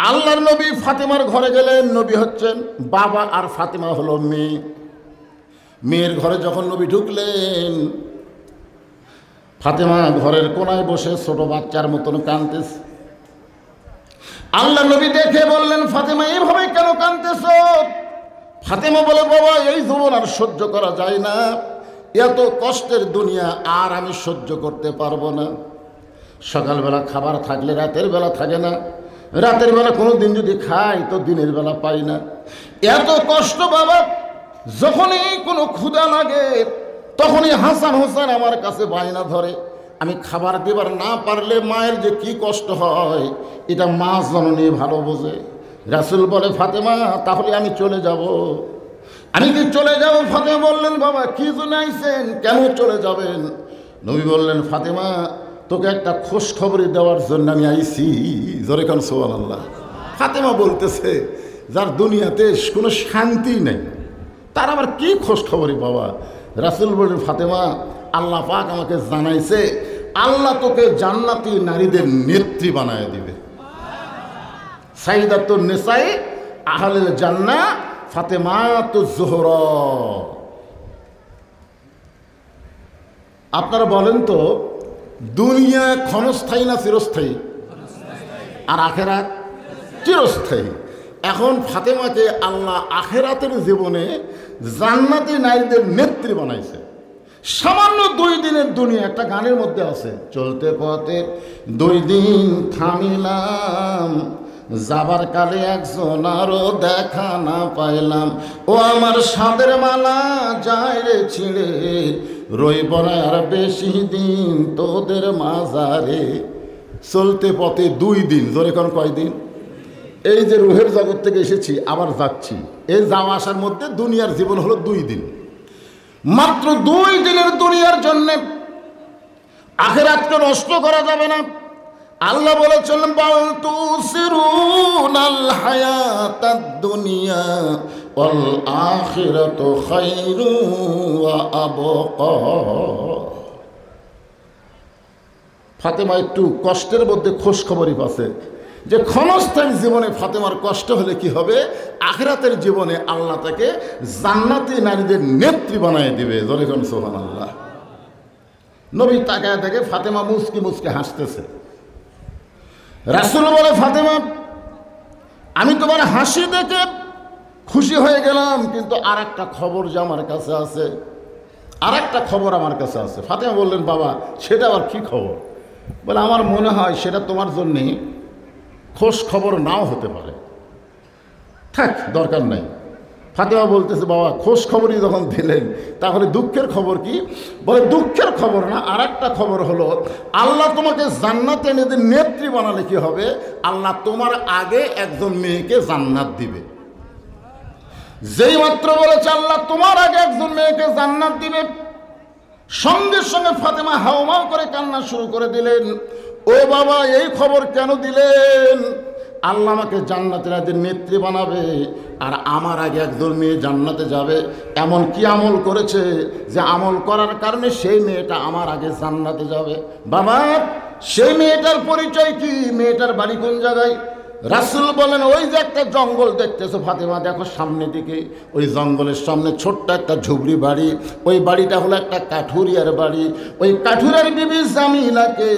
আল্লাহর নবী ফাতেমার ঘরে গেলেন। নবী হচ্ছেন বাবা আর ফাতেমা হলো মেয়ে। মেয়ের ঘরে যখন নবী ঢুকলেন, ফাতেমা ঘরের কোনায় বসে ছোট বাচ্চার মতন কাঁদতেছে। আল্লাহ নবী দেখে বললেন, ফাতেমা এইভাবে কেন কাঁদতেছ? ফাতেমা বলে, বাবা এই জীবন আর সহ্য করা যায় না, এত কষ্টের দুনিয়া আর আমি সহ্য করতে পারবো না। সকালবেলা খাবার থাকলে রাতের বেলা থাকে না, রাতের বেলা কোনো দিন যদি খাই তো দিনের বেলা পাই না। এত কষ্ট বাবা, যখনই কোনো ক্ষুধা লাগে তখনই হাসান হোসেন আমার কাছে বায়না ধরে। আমি খাবার দেবার না পারলে মায়ের যে কি কষ্ট হয় এটা মা জননী ভালো বোঝে। রাসূল বলে, ফাতেমা তাহলে আমি চলে যাব। আমি কি চলে যাব? ফাতেমা বললেন, বাবা কি জন্য আইছেন, কেন চলে যাবেন? নবী বললেন, ফাতেমা তোকে একটা খোঁজ খবরই দেওয়ার জন্য আমি আইছি। জোরে কান সুবহানাল্লাহ। ফাতেমা বলতেছে, যার দুনিয়াতে কোনো শান্তি নেই তার আবার কি খোঁজ খবরই বাবা? রাসূল বললেন, ফাতেমা আল্লাহ পাক আমাকে জানাইছে আল্লাহ তোকে জান্নাতি নারীদের নেত্রী বানায় দিবে। সাইয়্যিদাতুন নিসায়ে আহলিল জান্নাহ ফাতেমাতুজ জোহরা। আপনারা বলেন তো, দুনিয়া ক্ষণস্থায়ী না চিরস্থায়ী? আর আখেরাত চিরস্থায়ী। এখন ফাতেমাকে আল্লাহ আখেরাতের জীবনে জান্নাতি নারীদের নেত্রী বানাইছে। সামান্য 2 দিনের দুনিয়া। একটা গানের মধ্যে আছে, চলতে পথে 2 দিন থামিলাম, যাবার কালে একজন আরো দেখা না পাইলাম। ও আমার সাদের মালা যায় রে ছিঁড়ে, রইব না আর বেশি দিন তোদের মাজারে। চলতে পথে 2 দিন। জোরে কোন কয়দিন? এই যে রুহের জগৎ থেকে এসেছি আবার যাচ্ছি, এই যাওয়া আসার মধ্যে দুনিয়ার জীবন হলো 2 দিন। মাত্র 2 দিনের দুনিয়ার জন্য আখিরাতকে নষ্ট করা যাবে না। আল্লাহ বলেছেন, বাল তুসিরুনাল হায়াতাদ দুনিয়া ওয়াল আখিরাতু খায়রু ওয়া আবকা। ফাতেমা একটু কষ্টের মধ্যে খোঁজ খবরই পাচ্ছে যে ক্ষণস্থায়ী জীবনে ফাতেমার কষ্ট হলে কি হবে, আখিরাতের জীবনে আল্লাহ তাকে জান্নাতি নারীদের নেত্রী বানায় দিবে। জোরে কোন সুবহানাল্লাহ। নবী তাকায় দেখে ফাতেমা মুচকি মুচকি হাসতেছে। রাসূল বলে, ফাতেমা আমি তোমার হাসি দেখে খুশি হয়ে গেলাম, কিন্তু আর একটা খবর যে আমার কাছে আছে, আর একটা খবর আমার কাছে আছে। ফাতেমা বললেন, বাবা সেটা আবার কি খবর? বলে, আমার মনে হয় সেটা তোমার জন্যে খোঁজ খবর নাও হতে পারে। থাক, দরকার নাই। ফাতেমা বলতেছে, বাবা খোঁজ খবরই যখন দিলেন তাহলে দুঃখের খবর কি? বলে, দুঃখের খবর না, আর একটা খবর হলো আল্লাহ তোমাকে জান্নাতে এনে নেত্রী বানালে কি হবে, আল্লাহ তোমার আগে একজন মেয়েকে জান্নাত দিবে। যেই মাত্র বলেছে আল্লাহ তোমার আগে একজন মেয়েকে জান্নাত দিবে, সঙ্গে সঙ্গে ফাতেমা হাউমাউ করে কান্না শুরু করে দিলেন। ও বাবা এই খবর কেন দিলেন? আল্লাহ আমাকে জান্নাতের নেত্রী বানাবে আর আমার আগে একজন মেয়ে জান্নাতে যাবে। এমন কি আমল করেছে যে আমল করার কারণে সেই মেয়েটা আমার আগে জান্নাতে যাবে? বাবা সেই মেয়েটার পরিচয় কি? মেয়েটার বাড়ি কোন জায়গায়? রাসূল বলেন, ওই যে একটা জঙ্গল দেখতেছো ফাতেমা, দেখো সামনের দিকে, ওই জঙ্গলের সামনে ছোট্ট একটা ঝুপড়ি বাড়ি। ওই বাড়িটা হলো একটা কাঠুরিয়ার বাড়ি। ওই কাঠুরিয়ার বিবি জামিলাকে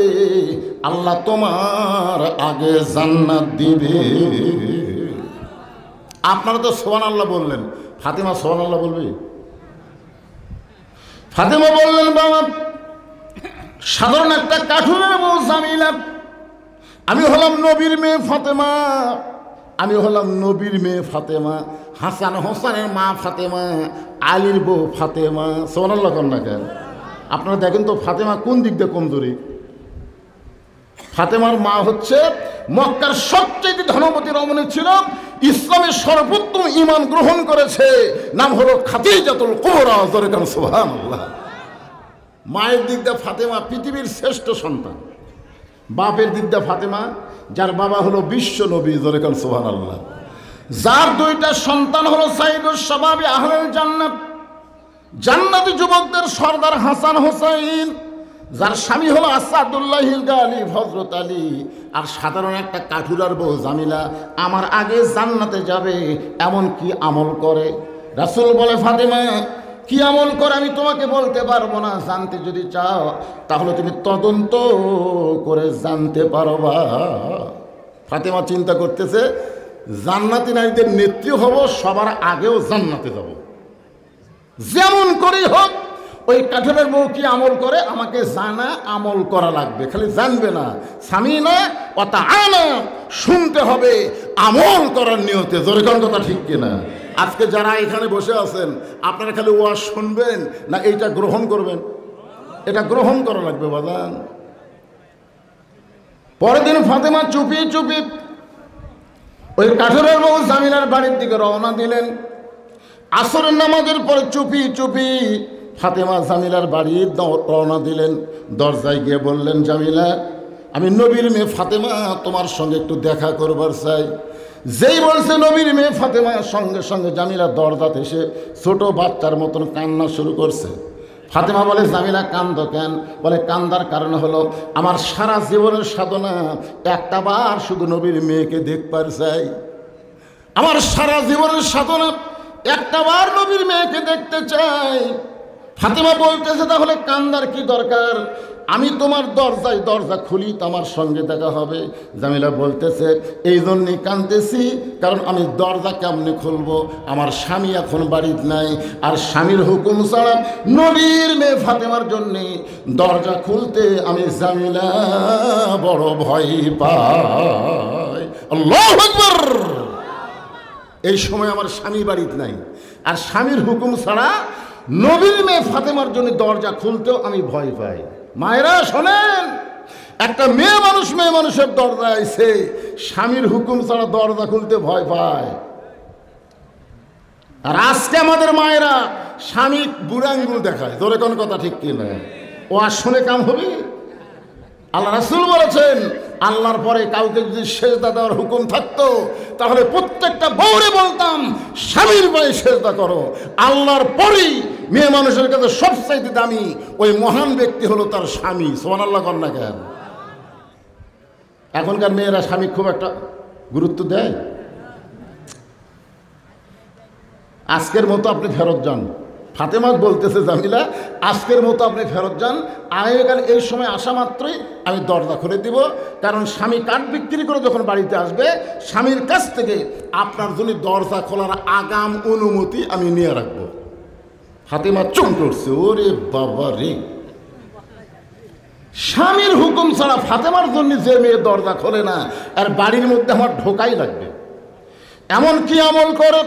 আল্লাহ তোমার আগে জান্নাত দিবে। আপনারা তো সুবহানাল্লাহ বললেন, ফাতেমা সুবহানাল্লাহ বলবে? ফাতেমা বললেন, বাবা সাধারণ একটা কাঠুরিয়ার বউ জামিলা, আমি হলাম নবীর মেয়ে ফাতেমা, আমি হলাম নবীর মেয়ে ফাতেমা, হাসান হোসেনের মা ফাতেমা, আলীর বউ ফাতেমা। সুবহানাল্লাহ কর না কেন? আপনারা দেখেন তো ফাতেমা কোন দিক দিয়ে কমজোরি। ফাতেমার মা হচ্ছে মক্কার সবচেয়ে ধনবতী রমণী ছিল, ইসলামের সর্বোত্তম ঈমান গ্রহণ করেছে, নাম হলো খাদিজাতুল কুবরা। জোরে কান সুবহানাল্লাহ। মায়ের দিক দিয়ে ফাতেমা পৃথিবীর শ্রেষ্ঠ সন্তান, বাপের দিক দিয়ে ফাতেমা যার বাবা হলো বিশ্ব নবী। জোরে কান সুবহানাল্লাহ। যার 2টা সন্তান হলো সাইয়্যিদুশ শাবাবি আহলিল জান্নাত, জান্নাতি যুবকদের সর্দার হাসান হোসেন, যার স্বামী হলো আসাদুল্লাহিল গালিব হযরত আলী, আর সাধারণ একটা কাঠুরার বউ জামিলা আমার আগে জান্নাতে যাবে এমন কি আমল করে? রাসূল বলে, ফাতেমা কি আমল করে আমি তোমাকে বলতে পারবো না, জানতে যদি চাও তাহলে তুমি তদন্ত করে জানতে পারবা। ফাতেমা চিন্তা করতেছে, জান্নাতি নারীদের নেত্রী হব, সবার আগেও জান্নাতে যাব, যেমন করেই হোক। ওই কাঠের বউ কি আমল করে আমাকে জানা, আমল করা লাগবে, খালি জানবে না, সামিনা ওয়া আনা, শুনতে হবে আমল করার নিয়তে। জোরে কোন কথা ঠিক কিনা? আজকে যারা এখানে বসে আছেন আপনারা খালি ওয়াজ শুনবেন না এইটা গ্রহণ করবেন? এটা গ্রহণ করা লাগবে বাজান। পরের দিন ফাতেমা চুপি চুপি ওই কাঠের বউ জামিলার বাড়ির দিকে রওনা দিলেন। আসরের নামাজের পরে চুপি চুপি ফাতেমা জামিলার বাড়ি রওনা দিলেন। দরজায় গিয়ে বললেন, জামিলা আমি নবীর মেয়ে ফাতেমা তোমার সঙ্গে একটু দেখা করবার চাই। যেই বলছে নবীর মেয়ে ফাতেমা, সঙ্গে সঙ্গে জামিলা দরজাতে এসে ছোট বাচ্চার মতন কান্না শুরু করছে। ফাতেমা বলে, জামিলা কান্দ কেন? বলে, কান্দার কারণ হলো আমার সারা জীবনের সাধনা একটা বার শুধু নবীর মেয়েকে দেখবার চাই। আমার সারা জীবনের সাধনা একটা বার নবীর মেয়েকে দেখতে চাই। ফাতেমা বলতেছে, তাহলে কান্দার কি দরকার? আমি তোমার দরজা খুলি তো আমার সঙ্গে দেখা হবে। জামিলা বলতেছে, এই জন্যই কাঁদতেছি, কারণ আমি দরজা কেমনে খুলবো? আমার স্বামী এখন বাড়িতে নাই, আর স্বামীর হুকুম ছাড়া নবীর মেয়ে ফাতেমার জন্যে দরজা খুলতে আমি জামিলা বড় ভয় পাই। আল্লাহু আকবার। এই সময় আমার স্বামী বাড়িতে নাই, আর স্বামীর হুকুম ছাড়া নবীর মেয়ে ফাতেমার জন্য দরজা খুলতেও আমি ভয় পাই। মায়েরা শোনেন, একটা মেয়ে মানুষের দরজা আইছে, স্বামীর হুকুম ছাড়া দরজা খুলতে ভয় পায়। আর আজকে আমাদের মায়েরা স্বামী বুড়াঙ্গুল দেখায়। জোরে কোন কথা ঠিক কিনা? ও আর শুনে কাম হবে? আল্লাহ রাসূল বলেছেন, আল্লাহর পরে কাউকে যদি সেজদা দেওয়ার হুকুম থাকতো তাহলে প্রত্যেকটা বউরে বলতাম স্বামীর পায়ে সেজদা করো। আল্লাহর পরেই মেয়ে মানুষের কাছে সবচাইতে দামি ওই মহান ব্যক্তি হলো তার স্বামী। সুবহানাল্লাহ কর না কেন? এখনকার মেয়েরা স্বামী খুব একটা গুরুত্ব দেয়। আজকের মতো আপনি ফেরত যান। ফাতেমা বলতেছে, জামিলা আজকের মতো আপনি ফেরত যান, আগামীকাল এই সময় আসা মাত্রই আমি দরজা খুলে দিব, কারণ স্বামী কাঠ বিক্রি করে যখন বাড়িতে আসবে স্বামীর কাছ থেকে আপনার জন্য দরজা খোলার আগাম অনুমতি আমি নিয়ে রাখবো। ফাতেমা চমকে উঠছে, ওরে বাবা রে, স্বামীর হুকুম ছাড়া ফাতেমার জন্য যে মেয়ে দরজা খোলে না, আর বাড়ির মধ্যে আমার ঢোকাই লাগবে। এমন কি আমল করে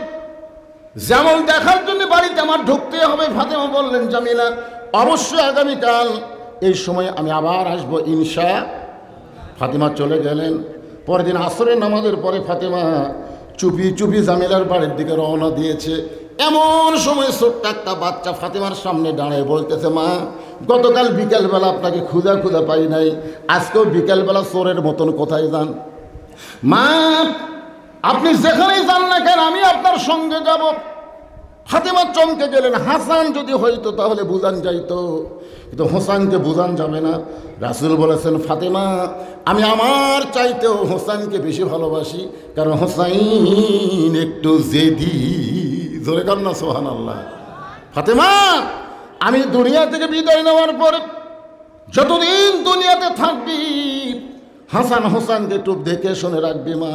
যেমন দেখার জন্য বাড়িতে আমার ঢুকতে হবে? ফাতেমা বললেন, জামিলা অবশ্যই আগামীকাল এই সময় আমি আবার আসবো ইনশা। ফাতেমা চলে গেলেন। পরের দিন আসরের নামাজের পরে ফাতেমা চুপি চুপি জামিলার বাড়ির দিকে রওনা দিয়েছে। এমন সময় ছোট্ট একটা বাচ্চা ফাতেমার সামনে দাঁড়িয়ে বলতেছে, মা গতকাল বিকেলবেলা আপনাকে খুঁজা পাই নাই, আজকেও বিকেলবেলা চোরের মতন কোথায় যান? মা আপনি যেখানেই যান না কেন আমি আপনার সঙ্গে যাব। ফাতেমা চমকে গেলেন। হাসান যদি হইতো তাহলে বুঝান যাইতো, কিন্তু হোসেনকে বুঝান যাবে না। রাসূল বলেছেন, ফাতেমা আমি আমার চাইতেও হোসেনকে বেশি ভালোবাসি, কারণ হোসেন একটু জেদি। জোরে কর না সুবহানাল্লাহ। ফাতেমা আমি দুনিয়া থেকে বিদায় নেওয়ার পরে যতদিন দুনিয়াতে থাকবি হোসেনকে একটু দেখে শুনে রাখবি মা।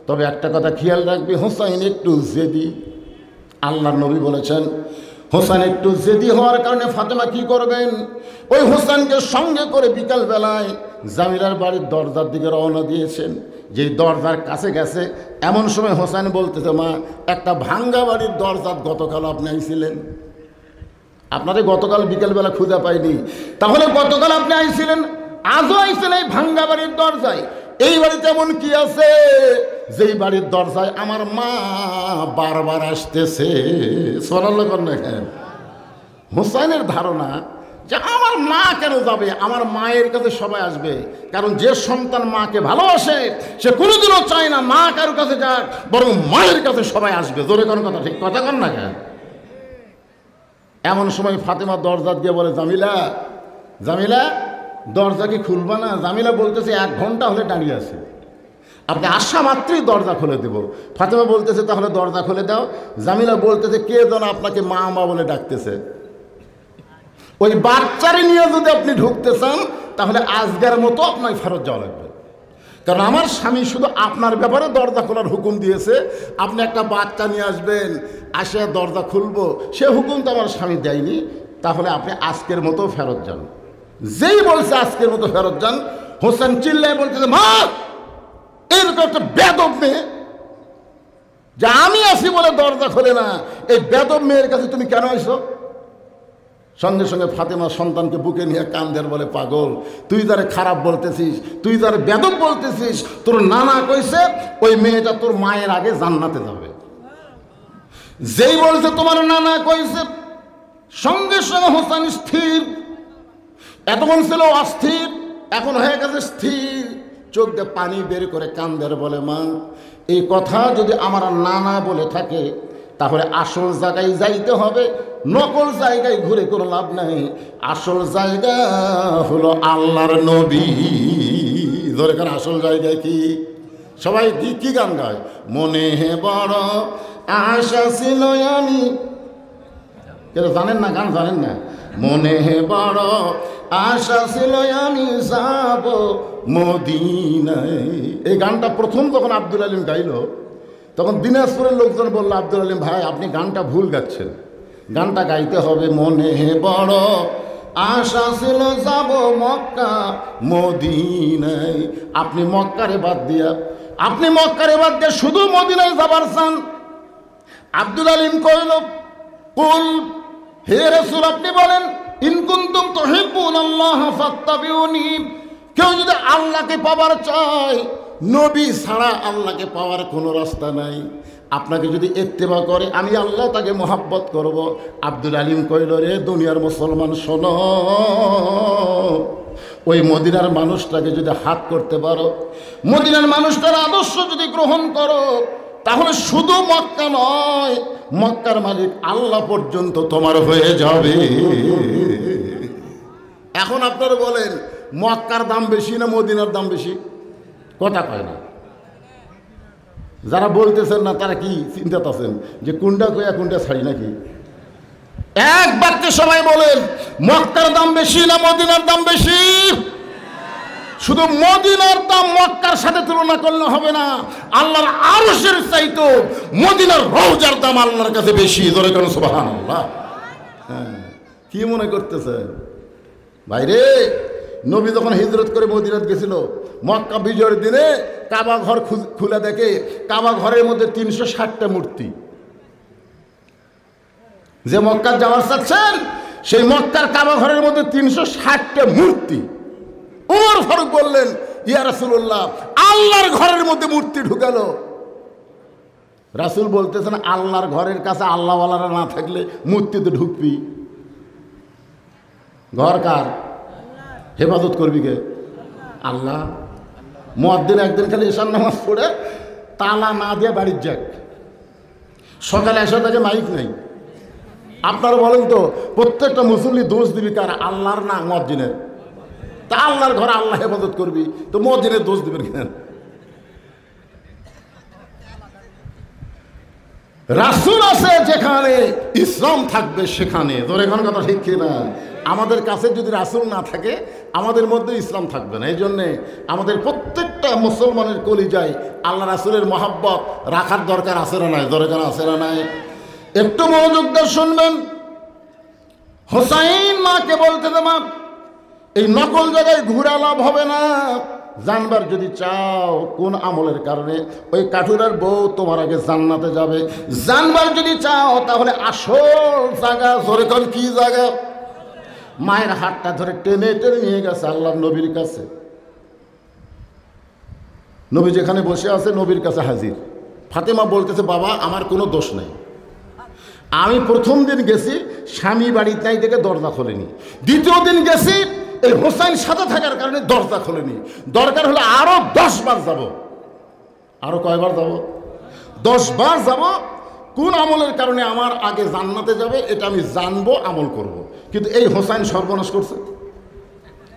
তবে একটা কথা খেয়াল রাখবি, হোসেন একটু জেদি। আল্লাহর নবী বলেছেন, হোসেন একটু জেদি হওয়ার কারণে ফাতেমা কি করবেন? ওই হোসেনকে সঙ্গে করে বিকাল বেলায় জামিলার বাড়ির দরজার দিকে রওনা দিয়েছেন। যেই দরজার কাছে গেছে এমন সময় হোসেন বলতেছে, মা একটা ভাঙ্গা বাড়ির দরজা গতকাল আপনি আইছিলেন, আপনারে গতকাল বিকেলবেলা খুঁজে পাইনি, তাহলে গতকাল আপনি আইছিলেন, আজও আইছেন এই ভাঙ্গা বাড়ির দরজায়। এই বাড়িতে এমন কি আছে যেই বাড়ির দরজায় আমার মা বারবার আসতেছে? সুবহানাল্লাহ কর না কেন? হোসেনের ধারণা যে আমার মা কেন যাবে, আমার মায়ের কাছে সবাই আসবে। কারণ যে সন্তান মাকে ভালোবাসে সে কোনোদিনও চায় না মা কারোর কাছে যাক, বরং মায়ের কাছে সবাই আসবে। জোরে কোন কথা ঠিক কথা কর না কেন? এমন সময় ফাতেমা দরজা দিয়ে বলে, জামিলা জামিলা দরজা কি খুলবা না? জামিলা বলতেছে 1 ঘন্টা হলে দাঁড়িয়ে আছে, আপনি আসা মাত্রই দরজা খুলে দেব। ফাতেমা বলতেছে তাহলে দরজা খুলে দাও। জামিলা বলতেছে কে যেন আপনাকে মা মা বলে ডাকতেছে। ওই বাচ্চারে নিয়ে যদি আপনি ঢুকতে চান তাহলে আজকের মতো আপনার ফেরত যাওয়া লাগবে, কারণ আমার স্বামী শুধু আপনার ব্যাপারে দরজা খোলার হুকুম দিয়েছে। আপনি একটা বাচ্চা নিয়ে আসবেন, আসে দরজা খুলবো, সে হুকুম তো আমার স্বামী দেয়নি। তাহলে আপনি আজকের মতো ফেরত যান। যেই বলছে আজকের মতো ফেরত যান, হোসেন চিল্লায় বলতেছে মা এরকম একটা বেদব মেয়ে যে আমি আসি বলে দরজা খোলে না, এই বেদব মেয়ের কাছে তুমি কেন এসো? সঙ্গে সঙ্গে ফাতেমা সন্তানকে বুকে নিয়ে কান্দের, বলে পাগল, তুই যারে খারাপ বলতেছিস, তুই যারে বেদব বলতেছিস, তোর নানা কইছে ওই মেয়েটা তোর মায়ের আগে জান্নাতে যাবে। যেই বলছে তোমার নানা কইছে, সঙ্গে সঙ্গে হোসেন স্থির। এতক্ষণ ছিল অস্থির, এখন হয়ে গেছে স্থির। চোখ দিয়ে পানি বের করে কান্দের, বলে মা এই কথা যদি আমার নানা বলে থাকে তাহলে আসল জায়গায় যাইতে হবে, নকল জায়গায় ঘুরে কোনো লাভ নাই। আসল জায়গা হলো আল্লাহর নবী। দরকার আসল জায়গায় কি? সবাই কি গান গায়? মনে হে বড় আশা ছিল আমি, কেন জানেন না? গান জানেন না? মনে হে বড় আশা ছিল আমি যাব মদিনায়। এই গানটা প্রথম যখন আব্দুল আলিম গাইল, তখন দিনাজপুরের লোকজন বলল, আব্দুল আলিম ভাই আপনি গানটা ভুল গাচ্ছেন, গানটা গাইতে হবে মনে হে বড় আশা ছিল যাব মক্কা মদিনায়। আপনি মক্কারে বাদ দিয়া শুধু মদিনায় যাবার চান। আব্দুল আলিম কইল, কুল হে রাসূল আপনি বলেন, ইন কুনতুম তুহিব্বুনাল্লাহ ফাত্তাবিউনি, কেউ যদি আল্লাহকে পাওয়ার চায়, নবী ছাড়া আল্লাহকে পাওয়ার কোনো রাস্তা নাই। আপনাকে যদি ইত্তেবা করে আমি আল্লাহ তাকে মোহাব্বত করব। আব্দুল আলিম কইল, রে দুনিয়ার মুসলমান শোনো, ওই মদিনার মানুষটাকে যদি হাত করতে পারো, মদিনার মানুষটার আদর্শ যদি গ্রহণ করো, তাহলে শুধু মক্কা নয়, মক্কার মালিক আল্লাহ পর্যন্ত তোমার হয়ে যাবে। এখন আপনারা বলেন মক্কার দাম বেশি না মদিনার দাম বেশি? কথা কয় না। যারা বলতেছেন না তারা কি চিন্তা আছেন যে কোনটা কয়া কোনটা ছাড়ি নাকি? এক বাক্যে সবাই বলেন মক্কার দাম বেশি না মদিনার দাম বেশি? শুধু মদিনার দাম মক্কার সাথে তুলনা করলে হবে না, আল্লাহর আরশের চাইতো মদিনার রওজার দাম আল্লাহর কাছে বেশি। ধরে কেন সুবহানাল্লাহ। হ্যাঁ, কি মনে করতেছেন ভাইরে? নবী যখন হিজরত করে মদিনাত গেছিল, মক্কা বিজয়ের দিনে কাবা ঘর খুলে দেখে কাবা ঘরের মধ্যে 360টা মূর্তি। যে মক্কা যাওয়ার চাচ্ছেন সেই মক্কার কাবা ঘরের মধ্যে 360টা মূর্তি। ওমর ফারুক বললেন, ইয়া রাসূলুল্লাহ, আল্লাহর ঘরের মধ্যে মূর্তি ঢুকালো। রাসূল বলতেছেন, আল্লাহর ঘরের কাছে আল্লাহওয়ালারা না থাকলে মূর্তিতে ঢুকবি? ঘর কার? হেফাজত করবি কে? আল্লাহ। মুয়াজ্জিন একদিন খালি এশার নামাজ পড়ে তালা না দিয়ে বাড়ির যাক, সকালে এসে তাকে মাইক নাই। আপনারা বলেন তো, প্রত্যেকটা মুসল্লি দোষ দিবি কার? আল্লাহর না মুয়াজ্জিনের? তা আল্লাহর ঘরে আল্লাহ হেফাজত করবি, তো মুয়াজ্জিনের দোষ দিবেন কেন? রাসূল আছে যেখানে, ইসলাম থাকবে সেখানে। তোর এখন কথা ঠিক কিনা? আমাদের কাছে যদি রাসূল না থাকে, আমাদের মধ্যে ইসলাম থাকবে না। এই জন্যে আমাদের প্রত্যেকটা মুসলমানের কলিজায় আল্লাহ রাসূলের মহাব্বত রাখার দরকার আছে না নাই? দরকার আছে না নাই? একটু মনোযোগ দিয়ে শুনবেন। হোসাইন মাকে বলতে মা, এই নকল জায়গায় ঘুরে লাভ হবে না। জানবার যদি চাও কোন আমলের কারণে ওই কাঠুরার বউ তোমার আগে জান্নাতে যাবে, জানবার যদি চাও তাহলে আসল জায়গা, ধরে কোন কি জায়গা? মায়ের হাতটা ধরে টেনে টেনে নিয়ে গেছে আল্লাহর নবীর কাছে। নবী যেখানে বসে আছে নবীর কাছে হাজির। ফাতেমা বলতেছে, বাবা আমার কোনো দোষ নেই, আমি প্রথম দিন গেছি স্বামী বাড়িতে নাই দেখে দরজা খোলেনি, দ্বিতীয় দিন গেছি এই হোসাইন সাথে থাকার কারণে দরজা খোলেনি, দরকার হলে আরো 10 বার যাব। আরো কয়বার যাব? 10 বার যাব। কোন আমলের কারণে আমার আগে জান্নাতে যাবে এটা আমি জানবো, আমল করব। কিন্তু এই হোসাইন সর্বনাশ করছে।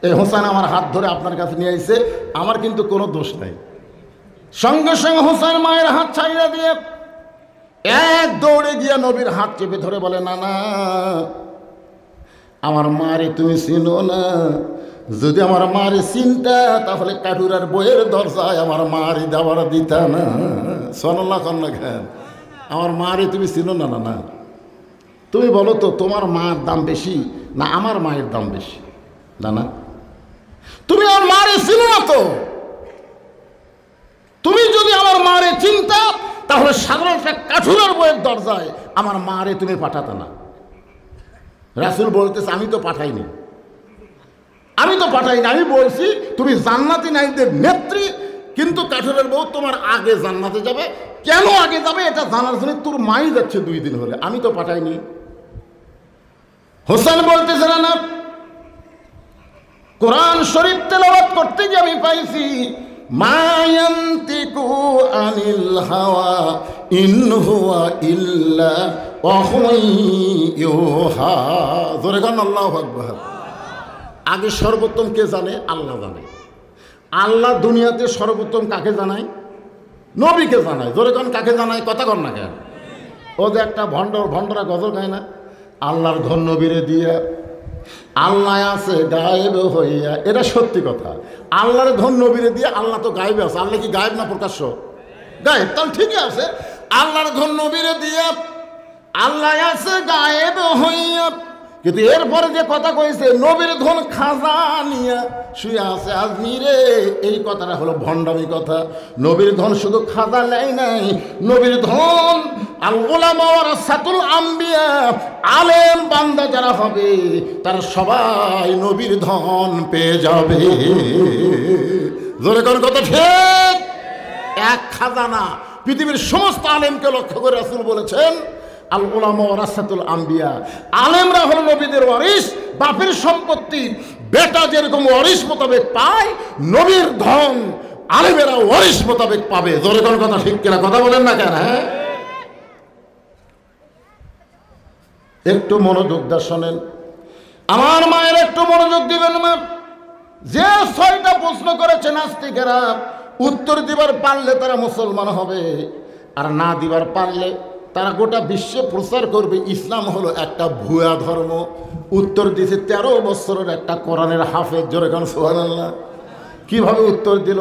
এই হোসেন আমার হাত ধরে আপনার কাছে নিয়ে আইছে, আমার কিন্তু কোনো দোষ নাই। সঙ্গে সঙ্গে হোসেন মায়ের হাত ছাইড়া দিয়ে এক দৌড়ে গিয়া নবীর হাত চেপে ধরে বলে, না না, আমার মারে তুমি চিনো না, যদি আমার মারে চিনতা তাহলে কাঠুরার বইয়ের দরজায় আমার মারি দেওয়ার দিতা না। সনল্লা কন্যা খান, আমার মারে তুমি চিনো না? না না, তুমি বলো তো তোমার মার দাম বেশি না আমার মায়ের দাম বেশি? না না, তুমি আমার মারে চিনো না তো। তুমি যদি আমার মারে চিনতা তাহলে সাধারণ একটা কাঠুরার বইয়ের দরজায় আমার মারে তুমি পাঠাতে না। রাসূল বলতেছে, আমি তো পাঠাইনি, আমি বলছি তুমি জান্নাতি নারীদের নেত্রী, কিন্তু কাঠুরের বউ তোমার আগে জান্নাতে যাবে। কেন আগে যাবে এটা জানার জন্য তোর মাই যাচ্ছে 2 দিন হলে, আমি তো পাঠাইনি। হোসেন বলতেছে, না, কোরআন শরীফ তেলাওয়াত করতে গিয়ে আমি পাইছি, মা ইয়ান্তিকু আনিল হাওয়া ইন হুয়া ইল্লা ওয়াহয়ুন ইউহা। জোরে গান আল্লাহু আকবার। আগে সর্বোত্তম কে জানে? আল্লাহ জানে। আল্লাহ দুনিয়াতে সর্বোত্তম কাকে জানায়? নবীকে জানায়। জোরে গান কাকে জানায়? কথা কর না কেন? ও যে একটা ভণ্ডরা গজল গায় না, আল্লাহর ধন নবীরে দিয়া আল্লাহ আছে গায়েব হইয়া, এটা সত্যি কথা। আল্লাহর ধন নবীরে দিয়ে আল্লাহ তো গায়েবে আছে। আল্লাহ কি গায়েব না প্রকাশ্য? গায়েব। তাহলে ঠিকই আছে, আল্লাহর ধন নবীরে দিয়ে আল্লাহ আছে গায়েব হইয়া। কিন্তু এরপরে যে কথা কইছে, নবীর ধন খাজা নিয়া শুয়ে আছে আজমিরে, এই কথাটা হলো ভণ্ডামি কথা। নবীর ধন শুধু খাজা নেয় নাই, নবীর ধন আল উলামা ওয়ারাসাতুল আম্বিয়া, আলেম বান্দা যারা হবে তারা সবাই নবীর ধন পেয়ে যাবে। জোরে কোন কথা ঠিক? এক খাজানা পৃথিবীর সমস্ত আলেমকে লক্ষ্য করে রাসূল বলেছেন, আল উলামা ওয়ারাসাতুল আম্বিয়া, আলেমরা হলো নবীদের ওয়ারিস। বাপের সম্পত্তি বেটা যেরকম ওয়ারিস মোতাবেক পায়, নবীর ধন আলেমেরা ওয়ারিস মোতাবেক পাবে। জোরে কোন কথা ঠিক কিনা? কথা বলেন না কেন? হ্যাঁ, একটু মনোযোগ দিয়ে শোনেন, আমার মায়ের একটু মনোযোগ দিবেন। মা যে 6টা প্রশ্ন করেছে নাস্তিকেরা, উত্তর দিবার পারলে তারা মুসলমান হবে, আর না দিবার পারলে তারা গোটা বিশ্বে প্রচার করবে ইসলাম হলো একটা ভুয়া ধর্ম। উত্তর দিয়েছে 13 বছরের একটা কোরআনের হাফেজ। জোরে গান সুবহানাল্লাহ। কিভাবে উত্তর দিল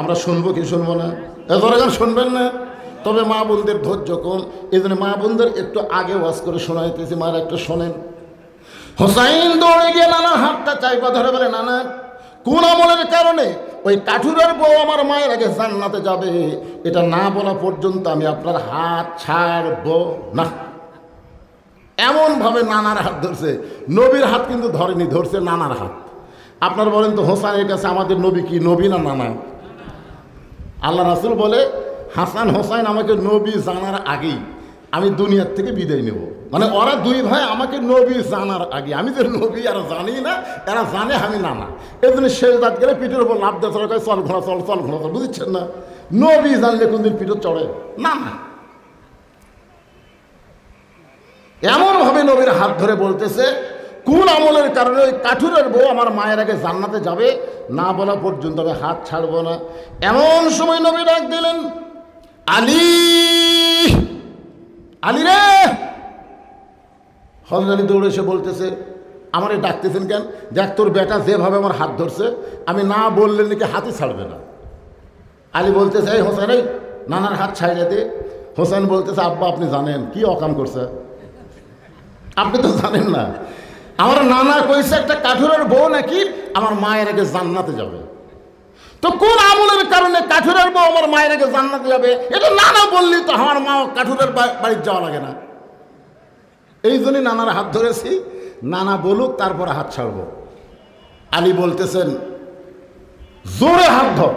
আমরা শুনবো কি শুনবো না? জোরে গান শুনবেন না? তবে মা বোনদের ধৈর্য কম, এই জন্য মা বোনদের একটু আগে ওয়াজ করে শোনাইতেছি। মারা একটু শোনেন। হোসাইন দৌড়ে গিয়ে নানার হাতটা চাইপা ধরে বলে, নানা, কোন আমলের কারণে ওই কাঠুরের বউ আমার মায়ের আগে জান্নাতে যাবে, এটা না বলা পর্যন্ত আমি আপনার হাত ছাড়ব না। এমনভাবে নানার হাত ধরছে, নবীর হাত কিন্তু ধরেনি, ধরছে নানার হাত। আপনার বলেন তো হোসাইনের কাছে আমাদের নবী কি নবী না নানা? আল্লাহ রাসূল বলে, হাসান হোসাইন আমাকে নবী জানার আগেই আমি দুনিয়ার থেকে বিদায় নেব। মানে ওরা 2 ভাই আমাকে নবী জানার আগে, আমি যে নবী আর জানি না, এরা জানে আমি নানা। এই জন্য শেষ রাত গেলে পিঠের উপর লাভ দিয়ে চলে, চল ঘোড়া চল, চল ঘোড়া চল। বুঝছেন না? নবী জানলে কোনদিন পিঠে চড়ে না। না, এমনভাবে নবীর হাত ধরে বলতেছে, কোন আমলের কারণে ওই কাঠুরের বউ আমার মায়ের আগে জান্নাতে যাবে, না বলা পর্যন্ত আমি হাত ছাড়বো না। এমন সময় নবী ডাক দিলেন, আলী, আলী রে। হযরত আলী দৌড়ে এসে বলতেছে, আমারে ডাকতেছেন কেন? দেখ তোর বেটা যেভাবে আমার হাত ধরছে, আমি না বললে নাকি হাতই ছাড়বে না। আলী বলতেছে, এই হোসেন, এই নানার হাত ছাড়িয়ে দে। হোসেন বলতেছে, আব্বা আপনি জানেন কি অকাম করছে? আপনি তো জানেন না, আমার নানা কইছে একটা কাঠুরের বউ নাকি আমার মায়ের আগে জান্নাতে যাবে। তো কোন আমলের কারণে কাঠুরের বউ আমার মায়ের আগে জান্নাতে যাবে? এটা নানা বললি তো আমার মা কাঠুরের বাড়ির যাওয়া লাগে না। এই জন্যই নানার হাত ধরেছি, নানা বলুক তারপরে হাত ছাড়ব। আলী বলতেছেন, জোরে হাত ধর,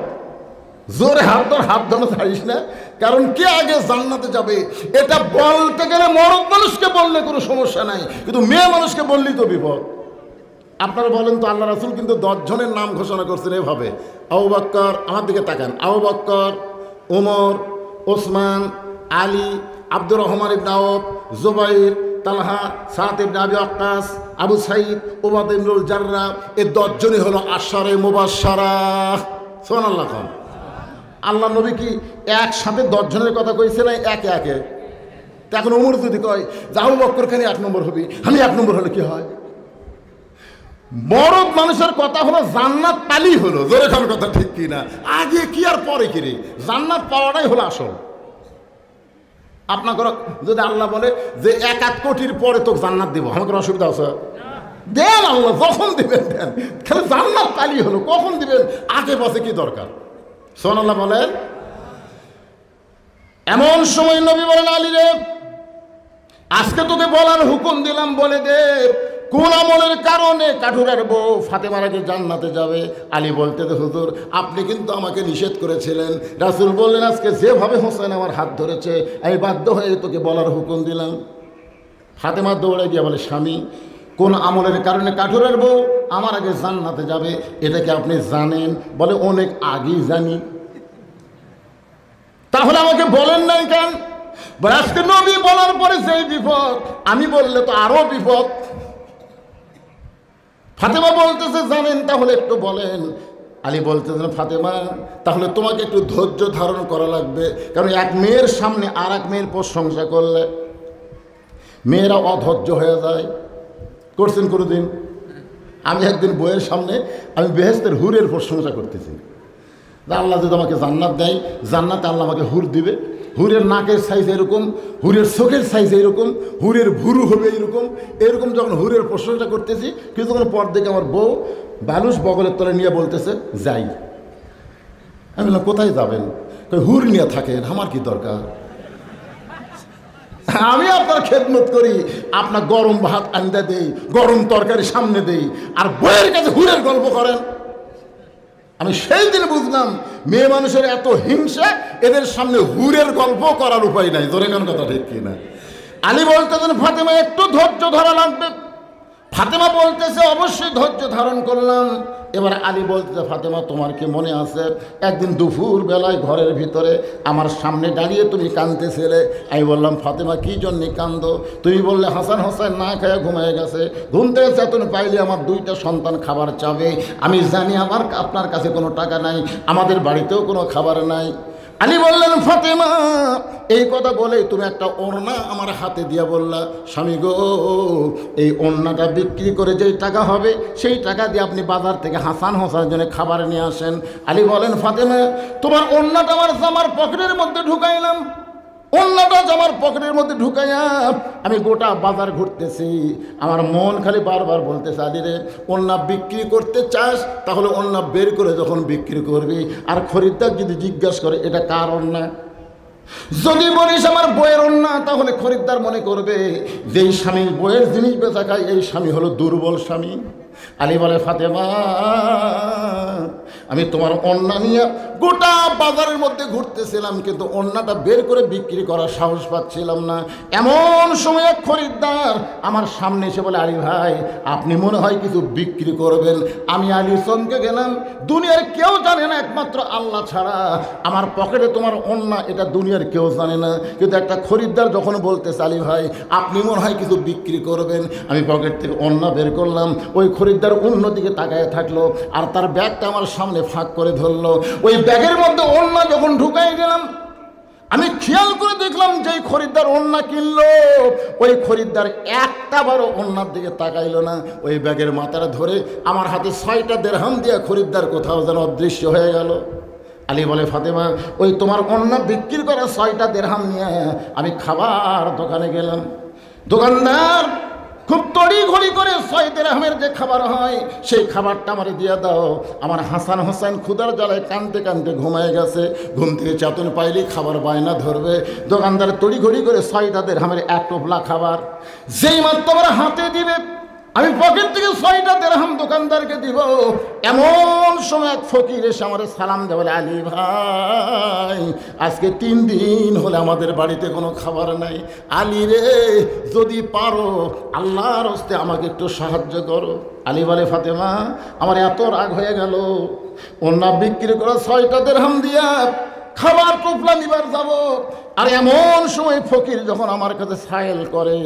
জোরে হাত ধর, হাত ধরে ছাড়িস না। কারণ কে আগে জান্নাতে যাবে এটা বলতে গেলে মরদ মানুষকে বললে কোনো সমস্যা নাই, কিন্তু মেয়ে মানুষকে বললেই তো বিপদ। আপনারা বলেন তো, আল্লাহ রাসূল কিন্তু 10 জনের নাম ঘোষণা করছেন এভাবে, আবু বকর, আমার দিকে তাকান, আবু বকর, ওমর, ওসমান, আলী, আব্দুর রহমান ইবনে আওফ, জুবাইর, তালহা, সাদ ইবনে আবি ওয়াক্কাস, আবু সাঈদ, উবাদা ইবনুল জাররাহ, এই 10 জনই হলো আশারে মুবাশশারা। সুবহানাল্লাহ। আল্লাহ নবী কি একসাথে 10 জনের কথা কইছে না একে একে? তা এখন ওমর যদি কয় যে আবু বকর খানি 1 নম্বর হবি, আমি 1 নম্বর হলে কি হয়? বড় মানুষের কথা হলো জান্নাত পালি হলো, জোরে খান কথা ঠিক কি না? আগে কি আর পরে কি রে? জান্নাত পাওয়াটাই হলো আসল। আপনাকে যদি আল্লাহ বলে যে 1 কোটির পরে তোকে জান্নাত দিব, আমাকে অসুবিধা আছে? দেন আল্লাহ, যখন দিবেন দেন, খালি জান্নাত পালি হলো, কখন দিবেন আগে পাশে কি দরকার? সুবহানাল্লাহ বলেন। এমন সময় নবী বলেন আলী রে, আজকে তোকে বলার হুকুম দিলাম, বলে দে কোন আমলের কারণে কাঠুরের বউ ফাতেমার আগে জান্নাতে যাবে? আলী বলতে দে হুজুর, আপনি কিন্তু আমাকে নিষেধ করেছিলেন। রাসূল বললেন আজকে যেভাবে হোসেন আমার হাত ধরেছে আমি বাধ্য হয়ে তোকে বলার হুকুম দিলাম। ফাতেমা দৌড়ে গিয়ে বলে, স্বামী, কোন আমলের কারণে কাঠুরের বউ আমার আগে জান্নাতে যাবে এটা কি আপনি জানেন? বলে অনেক আগেই জানি। তাহলে আমাকে বলেন নাই কেন? বলে আজকে নবী বলার পরে সেই বিপদ, আমি বললে তো আরো বিপদ। ফাতেমা বলতেছে জানেন, তাহলে একটু বলেন। আলী বলতেছেন ফাতেমা, তাহলে তোমাকে একটু ধৈর্য ধারণ করা লাগবে, কারণ এক মেয়ের সামনে আর এক মেয়ের প্রশংসা করলে মেয়েরা অধৈর্য হয়ে যায়। করছেন কোনোদিন? আমি একদিন বইয়ের সামনে আমি বেহেশতের হুরের প্রশংসা করতেছি। আল্লাহ যদি আমাকে জান্নাত দেয়, জান্নাতে আল্লাহ আমাকে হুর দিবে, হুরের নাকের সাইজ এরকম, হুরের চোখের সাইজ এরকম, হুরের ভুরু হবে এরকম। এরকম যখন হুরের প্রশংসা করতেছি, কিছুক্ষণ পর দেখে আমার বউ বালুস বগলের তলে নিয়ে বলতেছে যাই। আমি বললাম কোথায় যাবেন? হুর নিয়ে থাকেন, আমার কি দরকার? আমি আপনার খেদমত করি, আপনার গরম ভাত আন্দা দেই, গরম তরকারি সামনে দেই, আর বইয়ের কাছে হুরের গল্প করেন। আমি সেই দিন বুঝলাম মেয়ে মানুষের এত হিংসা, এদের সামনে হুরের গল্প করার উপায় নাই। জোরে কান কথা ঠিক কিনা? আলী বলতেছেন ফাতেমা একটু ধৈর্য ধরা লাগবে। ফাতেমা বলতেছে অবশ্যই ধৈর্য ধারণ করলাম। এবার আলী বলতেছে ফাতেমা তোমার কি মনে আছে একদিন দুপুর বেলায় ঘরের ভিতরে আমার সামনে দাঁড়িয়ে তুমি কাঁদতেছিলে? আমি বললাম ফাতেমা কি জন্যে কান্দো? তুমি বললে হাসান হোসেন না খেয়ে ঘুমিয়ে গেছে, ঘুম থেকে চেতন পাইলে আমার 2টা সন্তান খাবার চাবে। আমি জানি আপনার কাছে কোনো টাকা নাই, আমাদের বাড়িতেও কোনো খাবার নাই। আলী বললেন ফাতেমা এই কথা বলে তুমি একটা ওড়না আমার হাতে দিয়া বললা, স্বামী গো এই ওড়নাটা বিক্রি করে যেই টাকা হবে সেই টাকা দিয়ে আপনি বাজার থেকে হাসান হোসেনের জন্য খাবার নিয়ে আসেন। আলী বলেন ফাতেমা তোমার ওড়নাটা আমার জামার পকেটের মধ্যে ঢুকাইলাম, ওড়নাটা জামার পকেটের মধ্যে ঢুকাইয়া আমি গোটা বাজার ঘুরতেছি, আমার মন খালি বারবার বলতেছে আলী রে ওড়না বিক্রি করতে চাস তাহলে ওড়না বের করে যখন বিক্রি করবি, আর খরিদ্দার যদি জিজ্ঞাসা করে এটা কার ওড়না, যদি বলিস আমার বইয়ের ওড়না তাহলে খরিদ্দার মনে করবে যেই স্বামী বইয়ের জিনিস বেচা খায় এই স্বামী হলো দুর্বল স্বামী। আলী বলে ফাতেমা আমি তোমার ওড়না নিয়ে গোটা বাজারের মধ্যে ঘুরতেছিলাম, কিন্তু ওড়নাটা বের করে বিক্রি করার সাহস পাচ্ছিলাম না। এমন সময় এক খরিদ্দার আমার সামনে এসে বলে আলী ভাই আপনি মনে হয় কিছু বিক্রি করবেন। আমি আলী চমকে গেলাম, দুনিয়ার কেউ জানে না একমাত্র আল্লাহ ছাড়া আমার পকেটে তোমার ওড়না এটা দুনিয়ার কেউ জানে না, কিন্তু একটা খরিদ্দার যখন বলতেছে আলী ভাই আপনি মনে হয় কিছু বিক্রি করবেন, আমি পকেট থেকে ওড়না বের করলাম। ওই খরিদ্দার অন্যদিকে তাকায় থাকলো আর তার ব্যাগটা আমার সামনে ফাঁক করে ধরলো। ওই ব্যাগের মধ্যে ওড়না যখন ঢুকাই গেলাম আমি খেয়াল করে দেখলাম যে খরিদ্দার ওড়না কিনলো ওই খরিদ্দার একটা বারও ওড়নার দিকে তাকাইলো না, ওই ব্যাগের মাথাটা ধরে আমার হাতে 6টা দিরহাম দিয়ে খরিদ্দার কোথাও যেন অদৃশ্য হয়ে গেল। আলী বলে ফাতেমা ওই তোমার ওড়না বিক্রি করা 6টা দিরহাম নিয়ে আমি খাবার দোকানে গেলাম, দোকানদার খুব তড়ি ঘড়ি করে 6 দিরহামের যে খাবার হয় সেই খাবারটা আমারে দিয়ে দাও। আমার হাসান হোসেন ক্ষুধার জ্বালায় কাঁদতে কাঁদতে ঘুমায় গেছে, ঘুম থেকে চেতন পাইলেই খাবার বায়না ধরবে। দোকানদার তড়ি ঘড়ি করে 6টা দিরহামের 1 টোপলা খাবার যেই মাত্র আমার হাতে দিবে আমি পকেট থেকে 6টা দিরহাম দোকানদারকে দিব। এমন সময় এক ফকির এসে আমার সালাম দেয় বলে আলী ভাই আজকে 3 দিন হলে আমাদের বাড়িতে কোনো খাবার নাই, আলী রে যদি পারো আল্লাহর হস্তে আমাকে একটু সাহায্য করো। আলী বলে ফাতেমা আমার এত রাগ হয়ে গেল, ওড়না বিক্রি করা 6টা দিরহাম দিয়া খাবার টোপলা নিবার যাব, আর এমন সময় ফকির যখন আমার কাছে সাইল করে,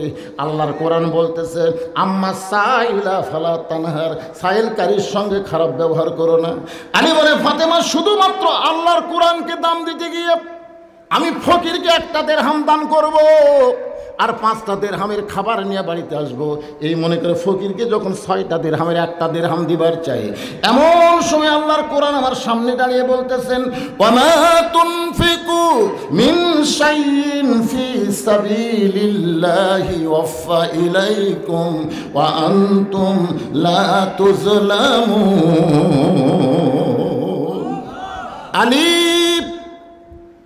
আল্লাহর কোরআন বলতেছে আম্মা সাইলা ফালা তানহার, সাইলকারীর সঙ্গে খারাপ ব্যবহার করো না। আলী বলে ফাতেমা শুধুমাত্র আল্লাহর কোরআনকে দাম দিতে গিয়ে আমি ফকিরকে 1টা দিরহাম দান করব, আর 5টা দিরহামের খাবার নিয়ে বাড়িতে আসবো, এই মনে করে ফকিরকে যখন 6টা দিরহামের 1টা দিরহাম দিবার চাই, এমন সময় আল্লাহর কোরআন আমার সামনে দাঁড়িয়ে বলতেছেন ওয়ামা তুনফিকু মিন শাইইন ফি সাবিলিল্লাহি ওয়াফা ইলাইকুম ওয়া আনতুম লা তুজলামুন। আলী,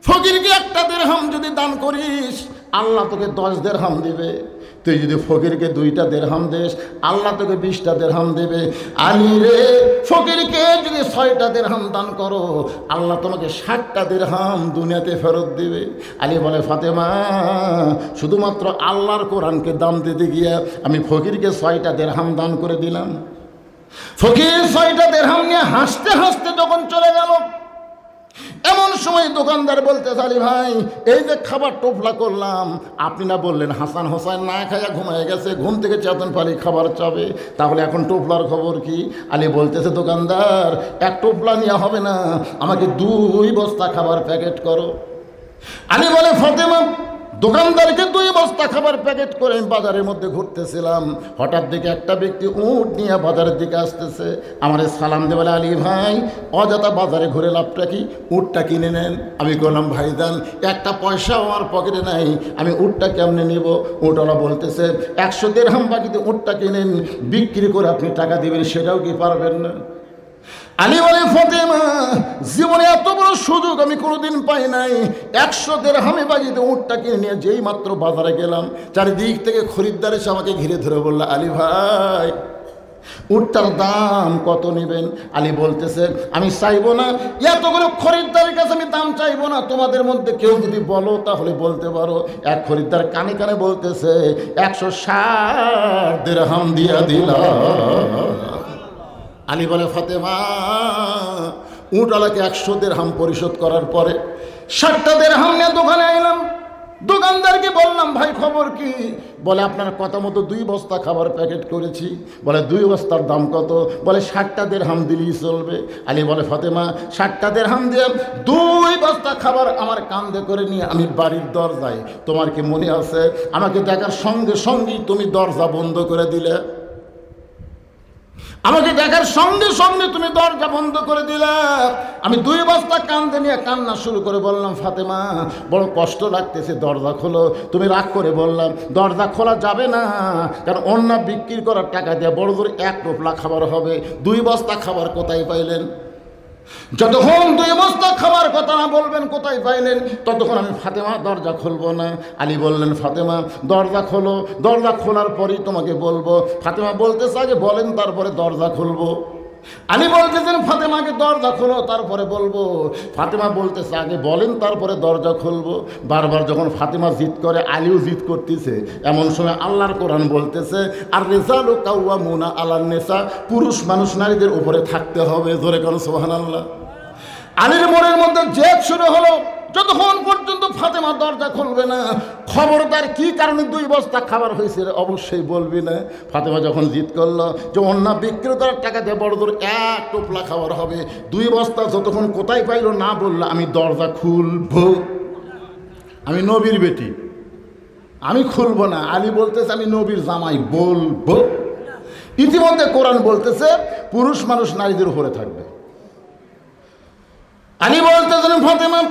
ফকিরকে 1টা দিরহাম যদি দান করিস আল্লাহ তোকে 10 দিরহাম দেবে, তুই যদি ফকিরকে 2টা দিরহাম দেস আল্লাহ তোকে 20টা দিরহাম দেবে। আলী রে, ফকিরকে যদি 6টা দিরহাম দান করো আল্লাহ তোমাকে 60টা দিরহাম দুনিয়াতে ফেরত দিবে। আলী বলে ফাতেমা শুধুমাত্র আল্লাহর কোরআনকে দাম দিতে গিয়ে আমি ফকিরকে 6টা দিরহাম দান করে দিলাম। ফকির 6টা দিরহাম নিয়ে হাসতে হাসতে যখন চলে গেল, এমন সময় দোকানদার বলতে আলী ভাই, এই যে খাবার টোপলা করলাম, আপনি না বললেন হাসান হোসেন না খাইয়া ঘুমায় গেছে, ঘুম থেকে চেতন পালি খাবার চাবে, তাহলে এখন টোপলার খবর কি? আলী বলতেছে দোকানদার 1 টোপলা নিয়ে হবে না, আমাকে 2 বস্তা খাবার প্যাকেট করো। আলী বলে ফাতেমা, দোকানদারকে 2 বস্তা খাবার প্যাকেট করে আমি বাজারের মধ্যে ঘুরতেছিলাম, হঠাৎ দেখে একটা ব্যক্তি উট নিয়ে বাজারের দিকে আসতেছে, আমারে সালাম দিয়ে বলে আলী ভাই অযথা বাজারে ঘুরে লাভটা কি, উটটা কিনে নেন। আমি বললাম ভাইজান 1টা পয়সাও আমার পকেটে নাই, আমি উটটা কেমনে নিব? উটওয়ালা বলতেছে 100 দিরহাম বাকিতে উটটা কিনেন, বিক্রি করে আপনি টাকা দিবেন, সেটাও কি পারবেন না? আলী বলে ফাতেমা জীবনে এত বড় সুযোগ আমি কোনোদিন পাই নাই, 100 দিরহামে বাজিতে উটটা কিনে নিয়ে যেই মাত্র বাজারে গেলাম, চারিদিক থেকে খরিদ্দার এসে আমাকে ঘিরে ধরে বলল আলী ভাই উটটার দাম কত নেবেন? আলী বলতেছে আমি চাইবো না, এতগুলো খরিদ্দারের কাছে আমি দাম চাইবো না, তোমাদের মধ্যে কেউ যদি বলো তাহলে বলতে পারো। এক খরিদ্দার কানে কানে বলতেছে 160 দিরহাম দিয়া দিলাম। আলী বলে ফাতেমা উটওয়ালাকে 100 দিরহাম পরিশোধ করার পরে 60টা দিরহাম নিয়ে দোকানে আইলাম, দোকানদারকে বললাম ভাই খবর কি? বলে আপনার কথা মতো 2 বস্তা খাবার প্যাকেট করেছি। বলে 2 বস্তার দাম কত? বলে 60টা দিরহাম দিলেই চলবে। আলী বলে ফাতেমা 60টা দিরহাম দিয়ে 2 বস্তা খাবার আমার কাঁধে করে নিয়ে আমি বাড়ির দরজায়, তোমার কি মনে আছে আমাকে দেখার সঙ্গে সঙ্গেই তুমি দরজা বন্ধ করে দিলে, আমাকে দেখার সঙ্গে সঙ্গে তুমি দরজা বন্ধ করে দিলে। আমি 2 বস্তা কাঁধে নিয়ে কান্না শুরু করে বললাম ফাতেমা বড় কষ্ট লাগতেছে, দরজা খোলো। তুমি রাগ করে বললাম দরজা খোলা যাবে না, কারণ অন্য বিক্রি করার টাকা দিয়ে বড় জোর 1 টোপলা খাবার হবে, 2 বস্তা খাবার কোথায় পাইলেন? যতক্ষণ 2 বস্তা খাবার কথা না বলবেন কোথায় পাইলেন, ততক্ষণ আমি ফাতেমা দরজা খুলবো না। আলী বললেন ফাতেমা দরজা খোলো, দরজা খোলার পরেই তোমাকে বলবো। ফাতেমা বলতেছে আগে বলেন তারপরে দরজা খুলবো। আলী বলতেছেন ফাতেমাকে দরজা খোলো তারপরে বলবো। ফাতেমা বলতেছে আগে বলেন তারপরে দরজা খুলবো। বারবার যখন ফাতেমা জিদ করে আলীও জিদ করতেছে, এমন সময় আল্লাহর কোরআন বলতেছে আর রিজালু কাওয়ামুনা আলান নিসা, পুরুষ মানুষ নারীদের উপরে থাকতে হবে। জোরে কারণ সুবহানাল্লাহ। আলীর মনের মধ্যে জেদ শুরু হলো, যতক্ষণ পর্যন্ত ফাতেমা দরজা খুলবে না খবরদার কি কারণে 2 বস্তা খাবার হয়েছে অবশ্যই বলবি না। ফাতেমা যখন জিদ করলো যে অন্য বিক্রেতার টাকা দিয়ে বড় দূর 1 টোপলা খাবার হবে, 2 বস্তা যতক্ষণ কোথায় পাইলো না বললো আমি দরজা খুলবো। আমি নবীর বেটি, আমি খুলবো না। আলী বলতেছে আমি নবীর জামাই, বলবো। ইতিমধ্যে কোরআন বলতেছে পুরুষ মানুষ নারীদের উপরে থাকবে। আলী বলতেছেন ফাতেমা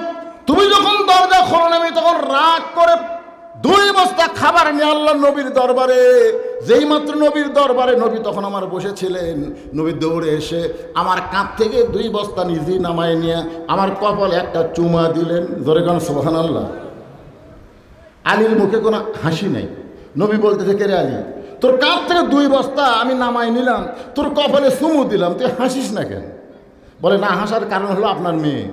তুমি যখন দরজা খোলো না, আমি তখন রাগ করে 2 বস্তা খাবার নিয়ে আল্লাহ নবীর দরবারে, যেই মাত্র নবীর দরবারে নবী তখন আমার বসেছিলেন, নবী দৌড়ে এসে আমার কাঁধ থেকে 2 বস্তা নিজেই নামায় নিয়ে আমার কপালে একটা চুমা দিলেন। জোরে গান সুবহানাল্লাহ। আলীর মুখে কোনো হাসি নাই। নবী বলতেছে কে রে আলী, তোর কাঁধ থেকে 2 বস্তা আমি নামাই নিলাম, তোর কপালে চুমু দিলাম, তুই হাসিস না কেন? বলে না হাসার কারণ হলো আপনার মেয়ে।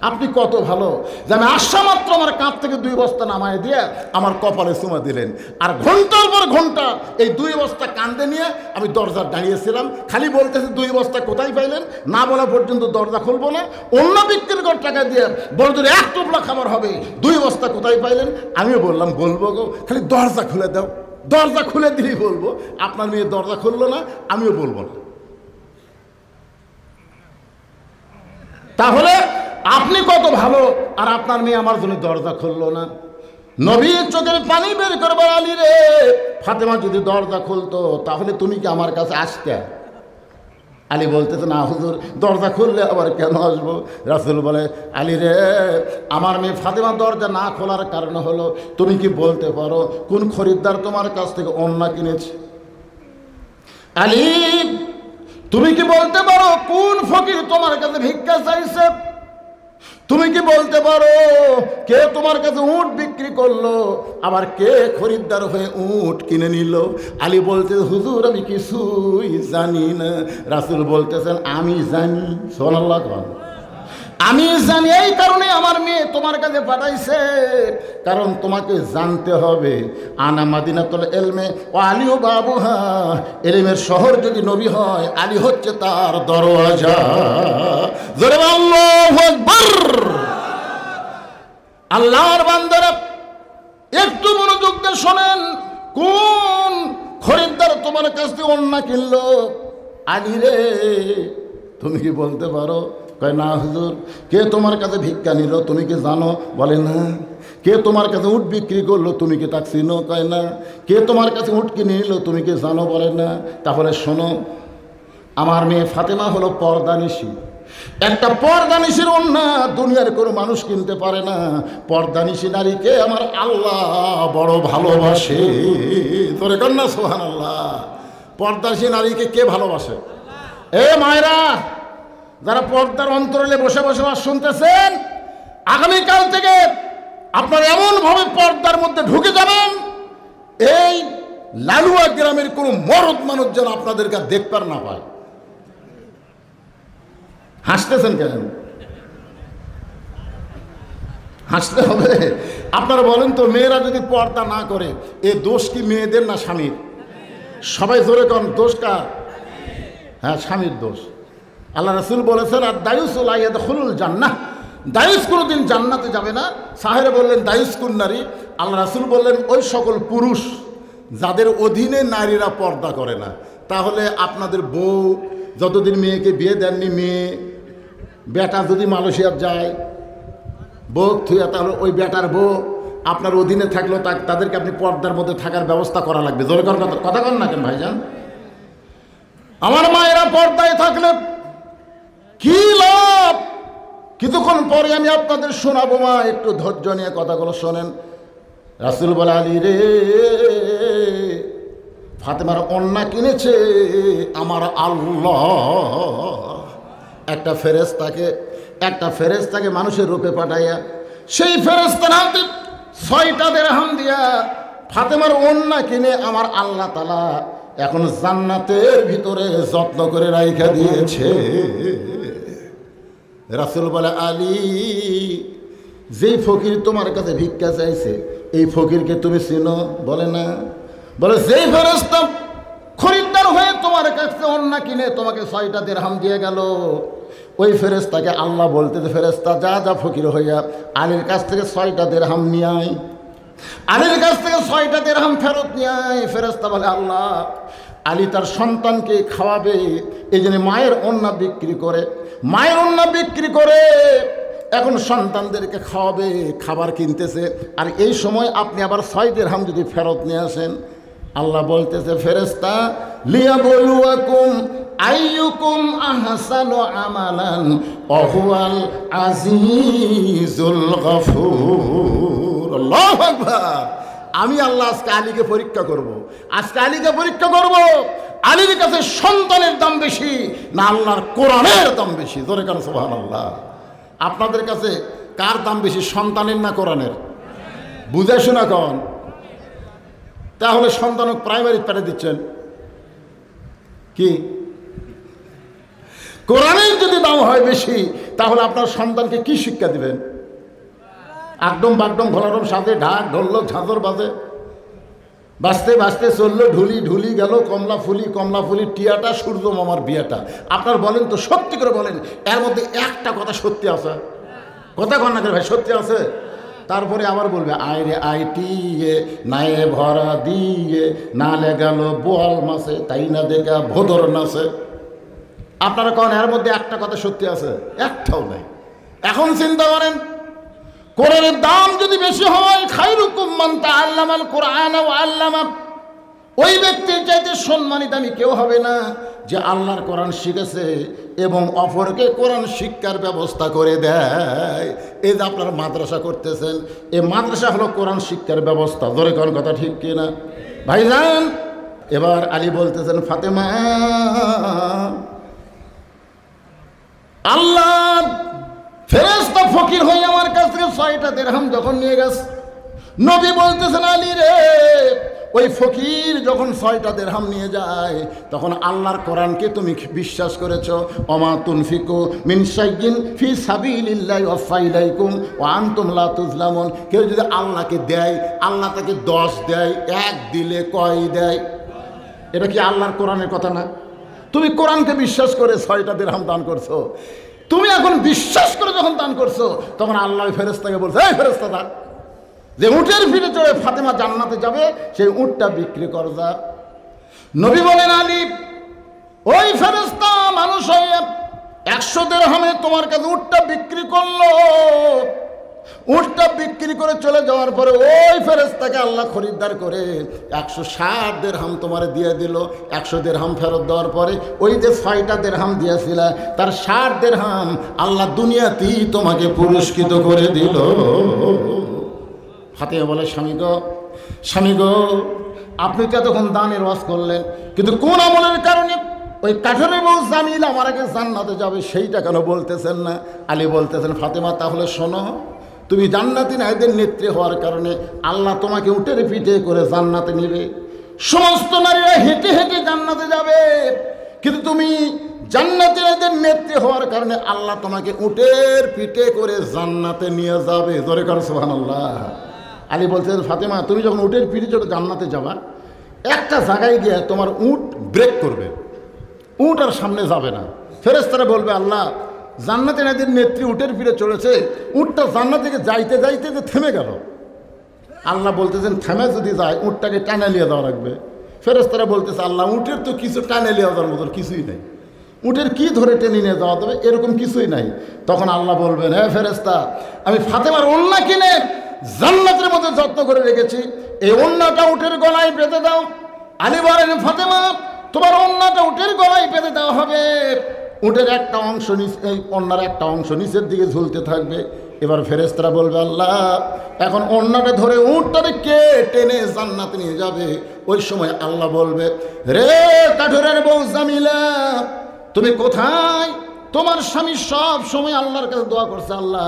আপনি কত ভালো যে আমি আসা মাত্র আমার কাঁধ থেকে 2 বস্তা নামায় দিয়ে আমার কপালে চুমা দিলেন, আর ঘন্টার পর ঘন্টা এই 2 বস্তা কাঁধে নিয়ে আমি দরজার দাঁড়িয়েছিলাম, খালি বলতেছি 2 বস্তা কোথায় পাইলেন, না বলা পর্যন্ত দরজা খুলবো না। অন্য বিক্রির কর টাকা দিয়ে বড় জোরে 1 টোপলা খাবার হবে, 2 বস্তা কোথায় পাইলেন? আমিও বললাম বলবো গো, খালি দরজা খুলে দাও। দরজা খুলে দিলেই বলবো। আপনার মেয়ে দরজা খুললো না, আমিও বলবো না। তাহলে আপনি কত ভালো, আর আপনার মেয়ে আমার জন্য দরজা খুললো না। নবীর চোখের পানি বের করবার, আলী রে ফাতেমা যদি দরজা খুলতো তাহলে তুমি কি আমার কাছে আসতে? আলী বলতেছে না হুজুর, দরজা খুললে আবার কেন আসবো? রাসূল বলে, আলী রে আমার মেয়ে ফাতেমা দরজা না খোলার কারণ হলো, তুমি কি বলতে পারো কোন খরিদ্দার তোমার কাছ থেকে ওড়না কিনেছে? আলী তুমি কি বলতে পারো কোন ফকির তোমার কাছে ভিক্ষা চাইছে? তুমি কি বলতে পারো কে তোমার কাছে উট বিক্রি করলো, আবার কে খরিদ্দার হয়ে উট কিনে নিল? আলী বলতে, হুজুর আমি কিছুই জানি না। রাসূল বলতেছেন, আমি জানি। সুবহানাল্লাহ। আমি জানি, এই কারণে আমার মেয়ে তোমার কাছে পাঠাইছে, কারণ তোমাকে জানতে হবে আনা মাদিনাতুল ইলমে ও আলীও বাবুহা, ইলমের শহর যদি নবী হয়, আলী হচ্ছে তার দরওয়াজা। জোরে আল্লাহু আকবার। আল্লাহর বান্দারা একটু মনোযোগ দিয়ে শোনেন, কোন খরিদ্দার তোমার কাছ থেকে ওড়না কিনলো? আলী রে তুমি কি বলতে পারো? কয় না হুজুর। কে তোমার কাছে ভিক্ষা নিল তুমি কি জানো? বলে না। কে তোমার কাছে উট বিক্রি করলো তুমি কি তাকে চিনো? কয় না। কে তোমার কাছে উট কিনে নিল তুমি কি জানো? বলে না। তাহলে শোনো, আমার মেয়ে ফাতেমা হলো পর্দানিশী। একটা পর্দানিশীর ওড়না দুনিয়ার কোনো মানুষ কিনতে পারে না। পর্দানিশী নারীকে আমার আল্লাহ বড় ভালোবাসে। তোরে কন্যা সুবহানাল্লাহ। পর্দানিশী নারীকে কে ভালোবাসে? এ মায়েরা, যারা পর্দার অন্তরালে বসে বসে শুনতেছেন, আগামীকাল থেকে আপনারা এমনভাবে পর্দার মধ্যে ঢুকে যাবেন, এই লালুয়া গ্রামের কোনো মরদ মানুষ যেন আপনাদেরকে দেখবার না পায়। হাসতেছেন কেন? হাসতে হবে। আপনারা বলেন তো, মেয়েরা যদি পর্দা না করে এ দোষ কি মেয়েদের না স্বামীর? সবাই জোরে কন, দোষ কার? হ্যাঁ, স্বামীর দোষ। আল্লাহ রাসূল বলেছেন, আর দায়ুস লা ইয়াদখুলুল জান্নাহ, দায়ুস কোনোদিন জান্নাতে যাবে না। সাহেরা বললেন দায়ুস কোন নারী? আল্লাহ রাসূল বললেন ওই সকল পুরুষ যাদের অধীনে নারীরা পর্দা করে না। তাহলে আপনাদের বউ যতদিন মেয়েকে বিয়ে দেননি, মেয়ে বেটা যদি মালয়েশিয়ার যায় বউ থুয়া, তাহলে ওই বেটার বউ আপনার অধীনে থাকলো, তাদেরকে আপনি পর্দার মধ্যে থাকার ব্যবস্থা করা লাগবে। জোরে কথা কন না কেন ভাইজান? আমার মায়েরা পর্দায় থাকলে কি লাভ? কিছুক্ষণ পরে আমি আপনাদের শোনাবো, মা একটু ধৈর্য নিয়ে কথাগুলো শোনেন। রাসূল বলে, আলী রে ফাতেমার ওড়না কিনেছে আমার আল্লাহ। একটা ফেরেশতাকে মানুষের রূপে পাঠাইয়া, সেই ফেরেশতার হাতে 6টা দিরহাম দিয়া ফাতেমার ওড়না কিনে আমার আল্লাহ তাআলা এখন জান্নাতের ভিতরে যত্ন করে রাইখা দিয়েছে। রাসূল বলে, আলী যেই ফকির তোমার কাছে ভিক্ষা চাইছে এই ফকিরকে তুমি চিনো? বলে না। বলে, যেই ফেরেশতা খরিদ্দার হয়ে তোমার কাছে ওড়না কিনে তোমাকে 6টা দিরহাম দিয়ে গেল, ওই ফেরেশতাকে আল্লাহ বলতেছে, ফেরেশতা যা যা ফকির হইয়া আলীর কাছ থেকে 6টা দিরহাম নিয়ে আয়, আলীর কাছ থেকে 6টা দিরহাম ফেরত নিয়ে আয়। ফেরেশতা বলে, আল্লাহ আলী তার সন্তানকে খাওয়াবে, এই জন্য মায়ের ওড়না বিক্রি করে এখন সন্তানদেরকে খাওয়াবে, খাবার কিনতেছে। আর এই সময় আপনি আবার 6 দিরহাম যদি ফেরত নিয়ে আসেন, আল্লাহ বলতেছে, ফেরেশতা লিয়াবলুয়াকুম আইয়ুকুম আহসানু আমালান ওয়া হুয়াল আজিজুল গফুর। আল্লাহু আকবার। আমি আল্লাহ আজকে আলীকে পরীক্ষা করব। আলীর কাছে সন্তানের দাম বেশি না আল্লাহর কোরআনের দাম বেশি? জোরে কেন সুবহানাল্লাহ। আপনাদের কাছে কার দাম বেশি, সন্তানের না কোরআনের? বুঝে শোনা কন। তাহলে সন্তানক প্রাইমারি পেরে দিচ্ছেন কি? কোরআনের যদি দাম হয় বেশি, তাহলে আপনার সন্তানকে কি শিক্ষা দিবেন? একদম বাগডম ঘোলারম সাথে ঢাক ঢোলক ঝাঁঝর বাজে, বাঁচতে বাঁচতে চললো ঢুলি ঢুলি গেল কমলা ফুলি টিয়াটা সূর্য মামার বিয়াটা। আপনার বলেন তো, সত্যি করে বলেন, এর মধ্যে একটা কথা সত্যি আছে? কথা কন না করে ভাই, সত্যি আছে? তারপরে আবার বলবে আয় রে আইটিয়ে নায়ে ভরা দিয়ে নালে গেল বোয়াল মাসে তাই না দেখা ভোদর নাচে। আপনারা কন এর মধ্যে একটা কথা সত্যি আছে? একটাও নাই। এখন চিন্তা করেন, কোরআনের দাম যদি বেশি হয়, খায়রুকুম মান তাআল্লামাল কোরআন ওয়া আল্লামা, ওই ব্যক্তির চাইতে সম্মানিত আমি কেউ হবে না যে আল্লাহর কোরআন শিখেছে এবং অপরকে কোরআন শিক্ষার ব্যবস্থা করে দেয়। এই যে আপনারা মাদ্রাসা করতেছেন, এই মাদ্রাসা হলো কোরআন শিক্ষার ব্যবস্থা। ধরে কোন কথা ঠিক কিনা ভাইজান? এবার আলী বলতেছেন, ফাতেমা, আল্লাহ ফেরেশতা ফকির হয়ে আমার কাছ থেকে 6টা দিরহাম যখন নিয়ে গেছে, নবী বলতেছেন, আলী রে, ওই ফকির যখন 6টা দিরহাম নিয়ে যায়, তখন আল্লাহর কোরআনকে তুমি বিশ্বাস করেছো। ওমা তুনফিকু মিন শাইইন ফি সাবিলিল্লাহি ওয়াফা ইলাইকুম ওয়া আনতুম লা তুজলামুন। কেউ যদি আল্লাহকে দেয়, আল্লাহ তাকে 10 দেয়, 1 দিলে কয় দেয়? এটা কি আল্লাহর কোরআনের কথা না? তুমি কোরআনকে বিশ্বাস করে 6টা দিরহাম দান করছো। তুমি এখন বিশ্বাস করে যখন দান করছো, তখন আল্লাহ ফেরেশতাকে বলছে, এই ফেরেশতা, যে উটের পিঠে চড়ে ফাতেমা জান্নাতে যাবে, সেই উটটা বিক্রি কর যা। নবী বলেন, আলী, ওই ফেরেশতা মানুষ হয়ে 100 দিরহামে তোমার কাছে উটটা বিক্রি করলো। উটটা বিক্রি করে চলে যাওয়ার পরে ওই ফেরেশতাকে আল্লাহ খরিদ্দার করে 160 দিরহাম তোমারে দিয়ে দিল। 100 দিরহাম ফেরত দেওয়ার পরে ওই যে 6টা দিরহাম দিয়েছিল, তার 60 দিরহাম আল্লাহ দুনিয়াতেই তোমাকে পুরস্কৃত করে দিল। ফাতেমা বলে, স্বামী গো, আপনি তো এতক্ষণ দানের ওয়াজ করলেন, কিন্তু কোন আমলের কারণে ওই কাঠের বউ জামিল আমার আগে জান্নাতে যাবে সেইটা কেন বলতেছেন না? আলী বলতেছেন, ফাতেমা, তাহলে শোনো, তুমি জান্নাতি নারীদের নেত্রী হওয়ার কারণে আল্লাহ তোমাকে উটের পিঠে করে জান্নাতে নেবে। সমস্ত নারীরা হেঁটে হেঁটে জান্নাতে যাবে, কিন্তু তুমি জান্নাতি নারীদের নেত্রী হওয়ার কারণে আল্লাহ তোমাকে উটের পিঠে করে জান্নাতে নিয়ে যাবে। জোরে কর সুবহানাল্লাহ। আলী বলতেছেন, ফাতেমা, তুমি যখন উটের পিঠে চড়ে জান্নাতে যাবা, একটা জায়গায় গিয়ে তোমার উট ব্রেক করবে, উট আর সামনে যাবে না। ফেরেশতারা বলবে, আল্লাহ, জান্নাতে নারীদের নেত্রী উটের পিঠে চড়েছে, উটটা জান্নাত থেকে যাইতে যাইতে যে থেমে গেল। আল্লাহ বলতেছেন, থেমে যদি যায় উটটাকে টানে নিয়ে যাওয়া লাগবে। ফেরেশতারা বলতেছে, আল্লাহ, উটের তো কিছু টানে নিয়ে যাওয়ার মতন কিছুই নেই, উটের কি ধরে টেনে নিয়ে যাওয়া দেবে এরকম কিছুই নাই। তখন আল্লাহ বলবেন, হ্যাঁ ফেরেশতা, আমি ফাতেমার ওড়না কিনে জান্নাতের মধ্যে যত্ন করে রেখেছি, এই ওড়নাটা উটের গলায় বেঁধে দাও। আলী বলেন, ফাতেমা, তোমার ওড়নাটা উটের গলায় বেঁধে দেওয়া হবে। উটের একটা অংশ এই ওড়নার একটা অংশ নিচের দিকে ঝুলতে থাকবে। এবার ফেরেশতারা বলবে, আল্লাহ, এখন ওড়নাটা ধরে উটটারে কে টেনে জান্নাতে নিয়ে যাবে? ওই সময় আল্লাহ বলবে, রে কাঠুরের বউ জামিলা, তুমি কোথায়? তোমার স্বামী সব সময় আল্লাহর কাছে দোয়া করছে, আল্লাহ,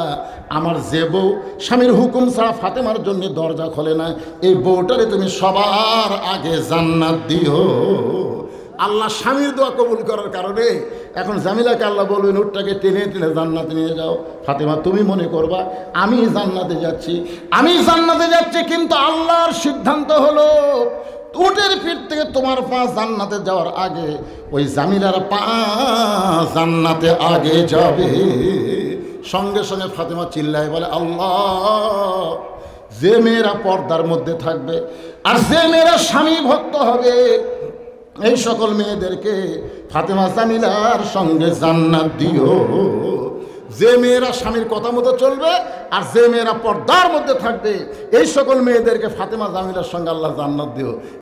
আমার যে বউ স্বামীর হুকুম ছাড়া ফাতেমার জন্য দরজা খোলে না, এই বউটারে তুমি সবার আগে জান্নাত দিও। আল্লাহ স্বামীর দোয়া কবুল করার কারণে এখন জামিলাকে আল্লাহ বলবেন, উটটাকে টেনে টেনে জান্নাতে নিয়ে যাও। ফাতেমা, তুমি মনে করবা আমি জান্নাতে যাচ্ছি, কিন্তু আল্লাহর সিদ্ধান্ত হলো উটের পিঠ থেকে তোমার পা জান্নাতে যাওয়ার আগে ওই জামিলার পা জান্নাতে আগে যাবে। সঙ্গে সঙ্গে ফাতেমা চিল্লায় বলে, আল্লাহ, যে মেয়েরা পর্দার মধ্যে থাকবে আর যে মেয়েরা স্বামী ভক্ত হবে, এই সকল মেয়েদেরকে ফাতেমা জামিলার সঙ্গে জান্নাত দিও। যে মেয়েরা স্বামীর কথা মতো চলবে আর যে মেয়েরা পর্দার মধ্যে থাকবে, এই সকল মেয়েদেরকে ফাতেমা জামিলার সঙ্গে আল্লাহ জান্নাত দিও।